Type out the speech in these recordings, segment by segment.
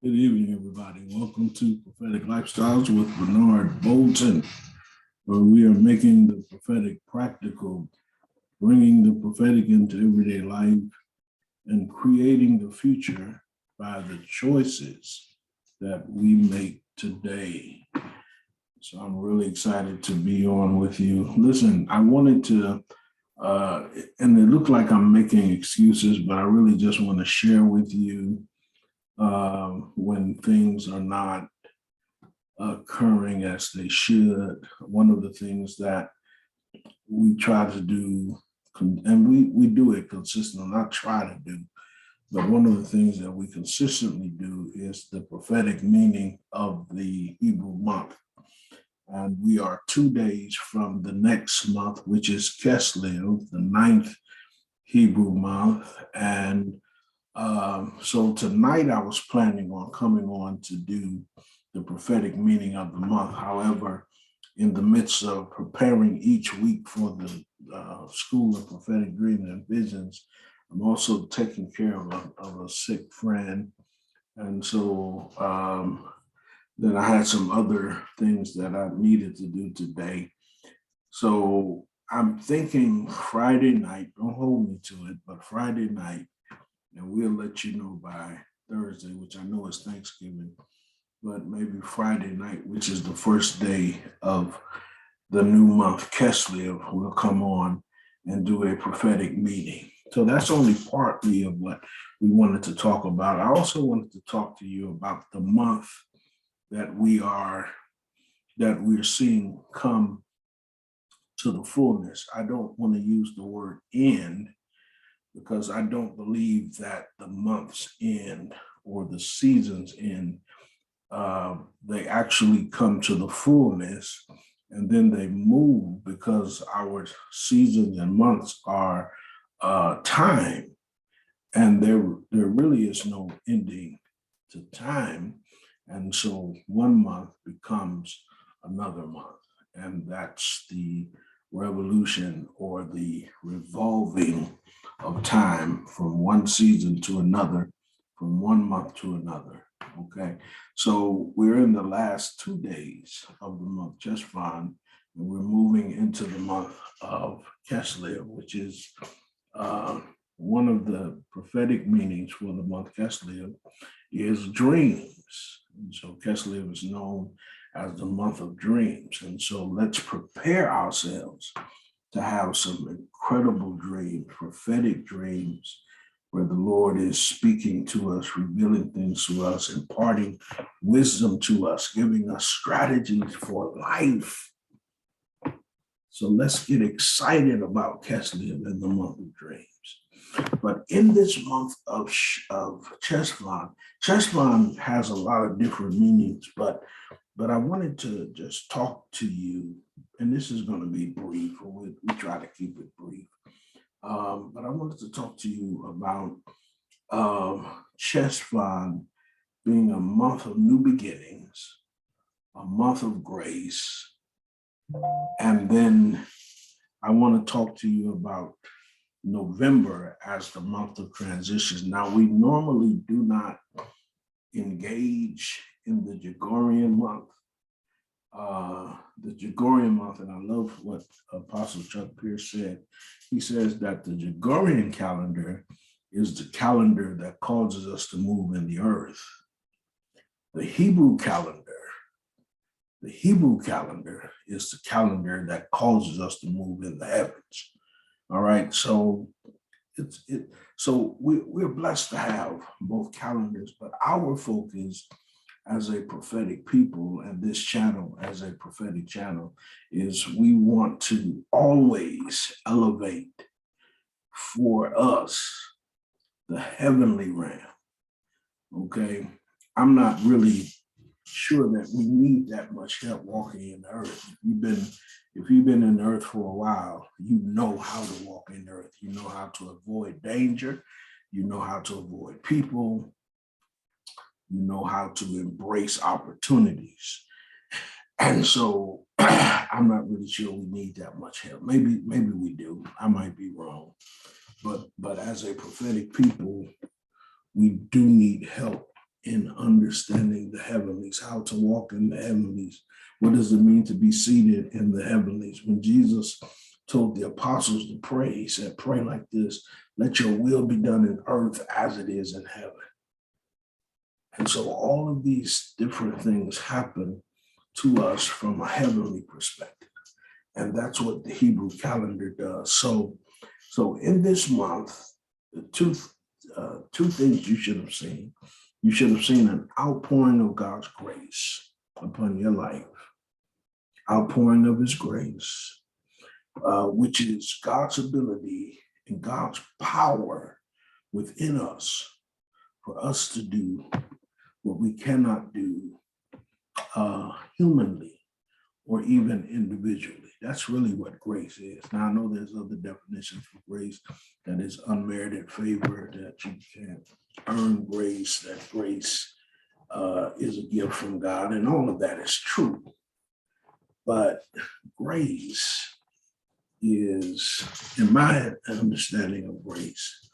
Good evening, everybody. Welcome to Prophetic Lifestyles with Bernard Bolton, where we are making the prophetic practical, bringing the prophetic into everyday life, and creating the future by the choices that we make today. So I'm really excited to be on with you. Listen, I wanted to, and it looked like I'm making excuses, but I really just want to share with you when things are not occurring as they should. One of the things that we try to do, and we do it consistently, not try to do, but one of the things that we consistently do is the prophetic meaning of the Hebrew month. And we are 2 days from the next month, which is Keslev, the ninth Hebrew month. And so tonight I was planning on coming on to do the prophetic meaning of the month. However, in the midst of preparing each week for the School of Prophetic Dreams and Visions, I'm also taking care of a sick friend. And so then I had some other things that I needed to do today. So I'm thinking Friday night, don't hold me to it, but Friday night, and we'll let you know by Thursday, which I know is Thanksgiving, but maybe Friday night, which is the first day of the new month, Keslev, will come on and do a prophetic meeting. So that's only partly of what we wanted to talk about. I also wanted to talk to you about the month that we're seeing come to the fullness. I don't want to use the word end because I don't believe that the months end or the seasons end. They actually come to the fullness and then they move because our seasons and months are time, and there really is no ending to time. And so one month becomes another month, and that's the revolution or the revolving of time from one season to another, from one month to another. Okay, so we're in the last 2 days of the month Cheshvan, and we're moving into the month of Keslev, which is uh, one of the prophetic meanings for the month Keslev is dreams. And so Keslev is known as the month of dreams. And so let's prepare ourselves to have some incredible dreams, prophetic dreams, where the Lord is speaking to us, revealing things to us, imparting wisdom to us, giving us strategies for life. So let's get excited about Keslev in the month of dreams. But in this month of Cheshvan, Cheshvan has a lot of different meanings, but I wanted to just talk to you, and this is going to be brief, or we try to keep it brief. But I wanted to talk to you about Cheshvan being a month of new beginnings, a month of grace, and then I want to talk to you about November as the month of transitions. Now, we normally do not engage in the Gregorian month. The Gregorian month, and I love what Apostle Chuck Pierce said. He says that the Gregorian calendar is the calendar that causes us to move in the earth. The Hebrew calendar, the Hebrew calendar is the calendar that causes us to move in the heavens. All right, so we're blessed to have both calendars, but our focus as a prophetic people and this channel as a prophetic channel is we want to always elevate for us the heavenly realm. Okay, I'm not really sure that we need that much help walking in the earth. If you've been in the earth for a while, you know how to walk in the earth. You know how to avoid danger. You know how to avoid people. You know how to embrace opportunities. And so I'm not really sure we need that much help. Maybe we do. I might be wrong. But as a prophetic people, we do need help in understanding the heavenlies, how to walk in the heavenlies. What does it mean to be seated in the heavenlies? When Jesus told the apostles to pray, he said, pray like this: let your will be done in earth as it is in heaven. And so all of these different things happen to us from a heavenly perspective. And that's what the Hebrew calendar does. So in this month, the two things you should have seen. You should have seen an outpouring of God's grace upon your life, outpouring of his grace, which is God's ability and God's power within us for us to do what we cannot do humanly or even individually. That's really what grace is. Now, I know there's other definitions for grace, that is unmerited favor, that you can't earn grace, that grace is a gift from God, and all of that is true. But grace is, in my understanding of grace,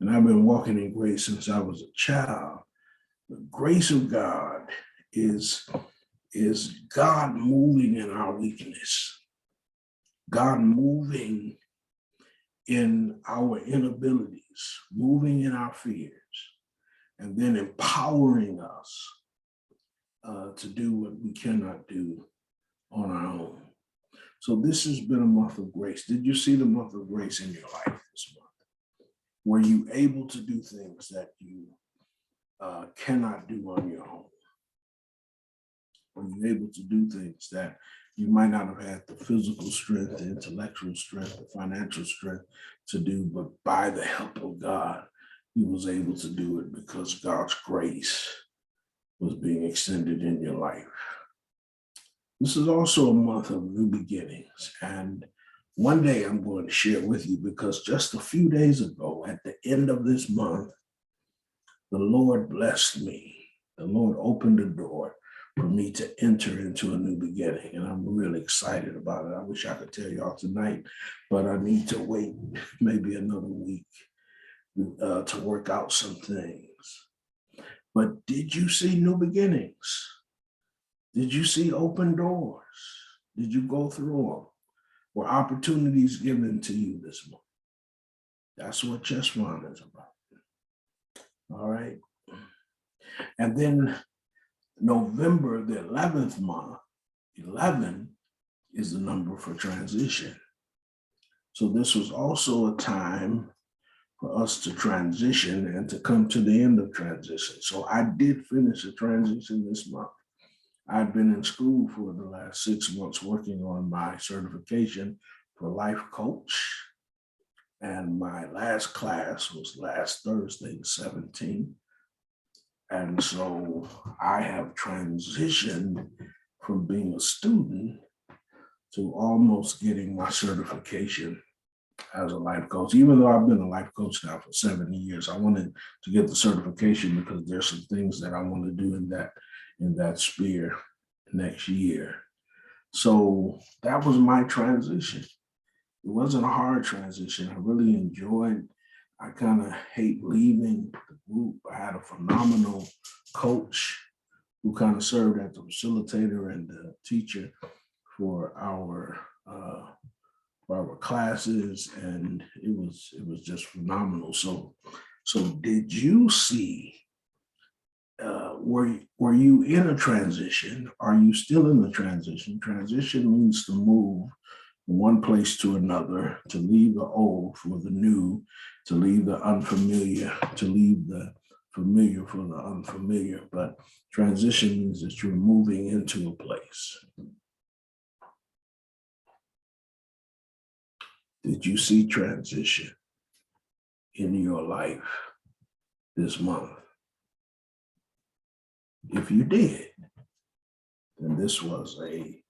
and I've been walking in grace since I was a child, the grace of God is God moving in our weakness, God moving in our inabilities, moving in our fears, and then empowering us to do what we cannot do on our own. So this has been a month of grace. Did you see the month of grace in your life this month? Were you able to do things that you cannot do on your own? Were you able to do things that you might not have had the physical strength, the intellectual strength, the financial strength to do, but by the help of God, you was able to do it because God's grace was being extended in your life. This is also a month of new beginnings. And one day I'm going to share with you, because just a few days ago, at the end of this month, the Lord blessed me. The Lord opened the door for me to enter into a new beginning. And I'm really excited about it. I wish I could tell y'all tonight, but I need to wait maybe another week to work out some things. But did you see new beginnings? Did you see open doors? Did you go through them? Were opportunities given to you this month? That's what Chess One is about. All right. And then November, the 11th month, 11 is the number for transition. So this was also a time for us to transition and to come to the end of transition. So I did finish a transition this month. I've been in school for the last 6 months working on my certification for life coach. And my last class was last Thursday, the 17th. And so I have transitioned from being a student to almost getting my certification as a life coach. Even though I've been a life coach now for 7 years, I wanted to get the certification because there's some things that I want to do in that sphere next year. So that was my transition. It wasn't a hard transition. I really enjoyed. I kind of hate leaving the group. I had a phenomenal coach who kind of served as the facilitator and the teacher for our classes, and it was just phenomenal. So did you see? Were you in a transition? Are you still in the transition? Transition means to move from one place to another, to leave the old for the new, to leave the unfamiliar, to leave the familiar for the unfamiliar. But transition means that you're moving into a place. Did you see transition in your life this month? If you did, then this was a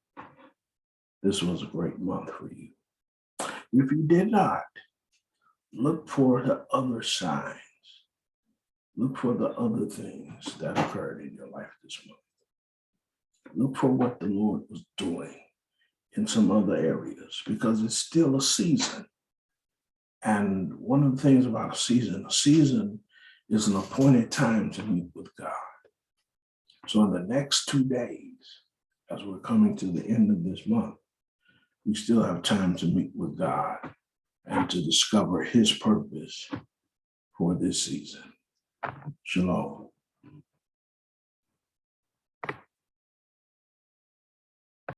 great month for you. If you did not, look for the other signs. Look for the other things that occurred in your life this month. Look for what the Lord was doing in some other areas, because it's still a season. And one of the things about a season is an appointed time to meet with God. So in the next 2 days, as we're coming to the end of this month, we still have time to meet with God and to discover his purpose for this season. Shalom.